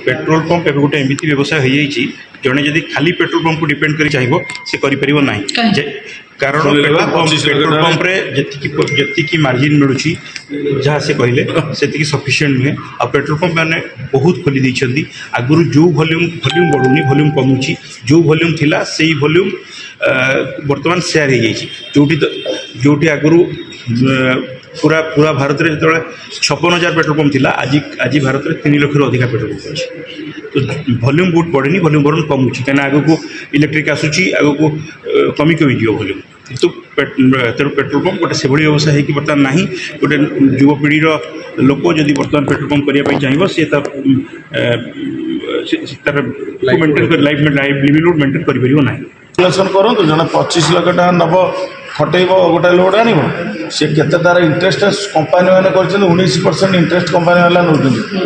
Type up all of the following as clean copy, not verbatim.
petrol pump एवं गोटे एमती व्यवसाय हो जाइए जड़े जदि खाली पेट्रोल पंप को डिपेंड कर चाहिए से कर ना कारण पेट्रोल पंप जी मार्जिन मिलूँ जहाँ से कहले से सफिशिएंट नुहे आ पेट्रोल पंप मैंने बहुत खोली देती आगुरी जो वॉल्यूम बढ़ुनी वॉल्यूम कमुची जो वॉल्यूम थिला से वॉल्यूम वर्तमान शेयर हो जाइए जोटी आगुरी पूरा पूरा भारत में जो 56,000 पेट्रोल पंप थिला आज भारत में 3 लाख अधिक पेट्रोल पंप अच्छे तो वॉल्यूम बहुत बढ़ेनी वॉल्यूम बरन कमुची कहीं आग को इलेक्ट्रिक आसूची आग को कमी कमी दियो वॉल्यूम तो तेणु पेट्रोल पंप गोटे से व्यवसाय हो बर्तमान ना गोटे युवपीढ़ी लोक जदि बर्तमान पेट्रोल पंप करने चाहिए सी तार मेंटेन लाइफ लिवलीहुड मेंटेन करना करूँ जन 25 लाख टाँग नब खटेब गोटे लोड आण सी के तार इंटरेस्ट कंपानी मैंने कर 19% इंटरेस्ट कंपानी वाला नौ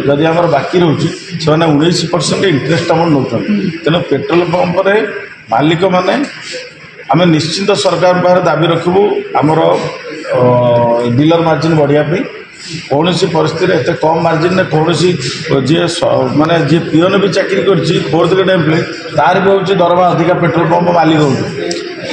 जदि आम बाकी रोचे से 19% इंटरेस्ट आम नौ तेणु पेट्रोल पंप मालिक मैंने आम निश्चिंत सरकार पाखे दाबी रखू आमर डीलर मार्जिन बढ़ापी कौन सी परिस्थिति एत कम मार्जिन में कौन सी जी माने जी पिओन भी चाकरी कर 4th ग्रेड एम्प्लॉय तार भी हूँ दरमा अधिका पेट्रोल पंप मालिक हो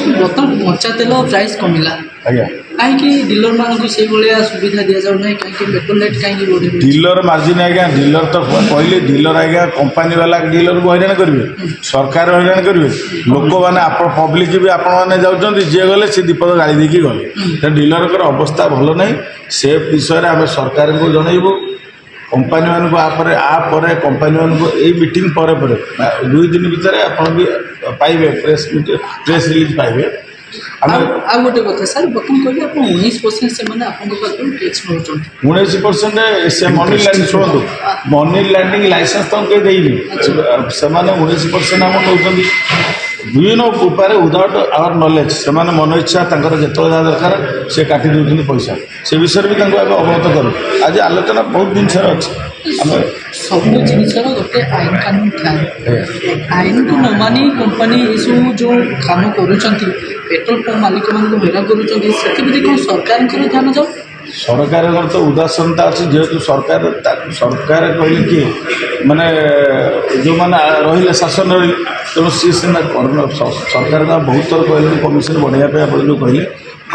बर्तमान कच्चा तेल प्राइस कमिला आज्ञा कहीं डीलर मानक से सुविधा दि जाऊ ना कहीं पेट्रोल रेट कहीं बढ़े डीलर मार्जिन आज्ञा डीलर तो कहले डीलर आज्ञा कंपानी वाला डीलर को हैरान करेंगे सरकार हैरान करेंगे लोक मैंने पब्लिक भी आपण मैंने जी गले सी दीपद गाड़ी देकी गले डीलर अवस्था भल ना से विषय आम सरकार को जनइबू कंपानी मानक आपर कंपानी मानक यही मीटिंग पर 2 दिन भितर आप भी पाइबे प्रेस रिलीज पाइबे गोटे कथा सर बर्तमान कहले आप 19% से टैक्स नौ 19% से मनी लैंडिंग शुणु मनी लैंडिंग लाइसेंस तो देनी से 19% आम नौ विभिन्न उपाय विदाउट आवर नॉलेज से मन इच्छा जो दरकार से काटी दूसरी पैसा से विषय भी अवगत करूँ आज आलोचना बहुत जिन अच्छे सब जिन गोटे आईन कानून थाए आईन को न मानी कंपानी सब जो काम कर पेट्रोल पंप मालिक मान हैरान कर सरकार ध्यान जाऊ सरकार तो उदासीनता अच्छी जेहेतु सरकार कहले कि माने जो मैंने रही शासन रही तेणु सी सीना सरकार बहुत थर कहले कमिशन बढ़ाया आप जो कहले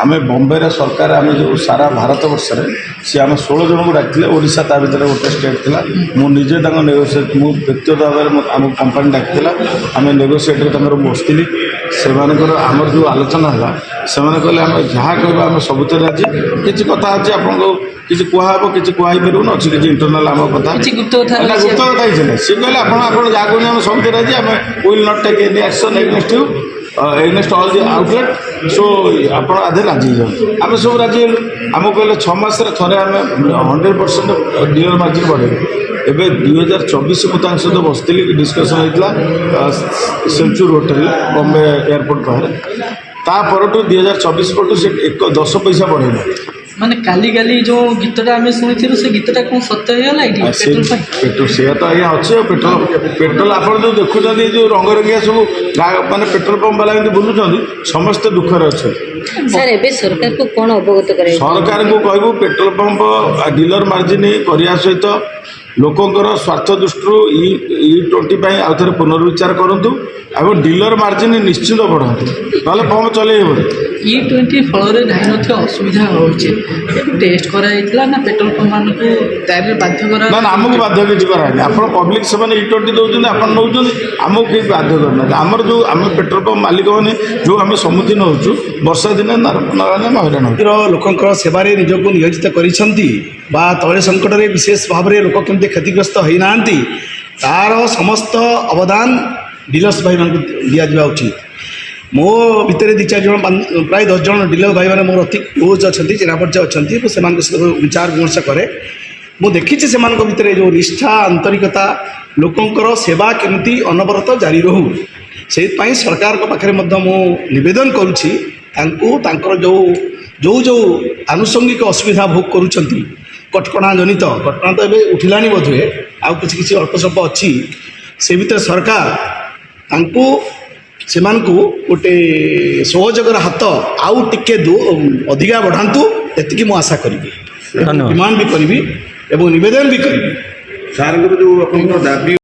आम बम्बे रे सरकार आम जो सारा भारत वर्ष में सी आम 16 जन को डाकते ओडिशा ता भर गोटे स्टेट था मुझे नेगोसीएट मु व्यक्तिगत भाव में आम कंपानी डाकला आम नेगोसीएट बसती से आमर जो आलोचना है से कहले आम जहाँ कह आम सब राजी किसी कथा अच्छे आपको किसी कहब कि कहन अच्छी किसी इंटरनाल आम कथा गुप्त कथा ही सी कहले आप जहाँ कहते आम सब राजी आम will not take any action against you against all the outlet so आप आधे राजी जाऊँ आम सब राजी हेलु आम कहले 6 मास थे आम 100% डीलर मार्जिन बढ़े एवं 2024 मुझे सहित बसती डिस्कसन होता सेंचुरी होटेल बॉम्बे एयरपोर्ट बाहर तापर 2024 पटू से 10 पैसा बढ़ेगा माने काली काली जो गीतटा आम शुणी से गीतटा कौन सत्य होगा पेट्रोल से तो आज्ञा अच्छे पेट्रोल आप जो देखुं जो रंगरंगिया सब माने पेट्रोल पंप वाला बुलूँ समस्ते दुखर अच्छे सर एबे सरकार को कौन अवगत करे सरकार को कहबू पेट्रोल पंप डीलर मार्जिन करने सहित लोकंर स्वार्थ दृष्टि E20 आउ थे पुनर्विचार करूँ और डीलर मार्जिन निश्चित बढ़ाते ना पंप चल E20 फल नहीं न असुविधा होचे टेस्ट कराइला ना पेट्रोल पंप मान को डायरेक्ट बाध्य करा ना आमको बाध्य किसी कराए आप पब्लिक से E20 दौरान आप नौ आमको कहीं बाध्य करना आमर जो आम पेट्रोल पंप मालिक मैंने जो आम सम्मुखीन होचु वर्षा दिन नारायण हैरान लोक सेवार निजक नियोजित कर तैल संकट में विशेष भाव में लोक केमती क्षतिग्रस्त होना तार समस्त अवदान डीलर्स भाई मान दि जावा उचित मो भितर 2-4 जन प्राय 10 जन डीलर भाई मैंने मोर अति क्लोज अच्छा चिन्ह पर्चा अच्छा से विचार विमर्श कै मुझे देखी से भितर जो निष्ठा आंतरिकता लोकंर सेवा केमती अनवरत जारी रहू से सरकार पाखे निवेदन करुँच जो जो जो आनुषंगिक असुविधा भोग करुँच कटकणा जनित कटकणा तो ये उठिला बोधे आउ किसी अल्प स्वल्प अच्छी से भीतर सरकार से गोटे सहयोगर हाथ आउ टिके अधिका बढ़ातु ये मुझे आशा करी डिमांड भी करी एवं निवेदन भी करी ସାର୍ଙ୍କର ଯେଉଁ ଆପଣଙ୍କର ଦାବି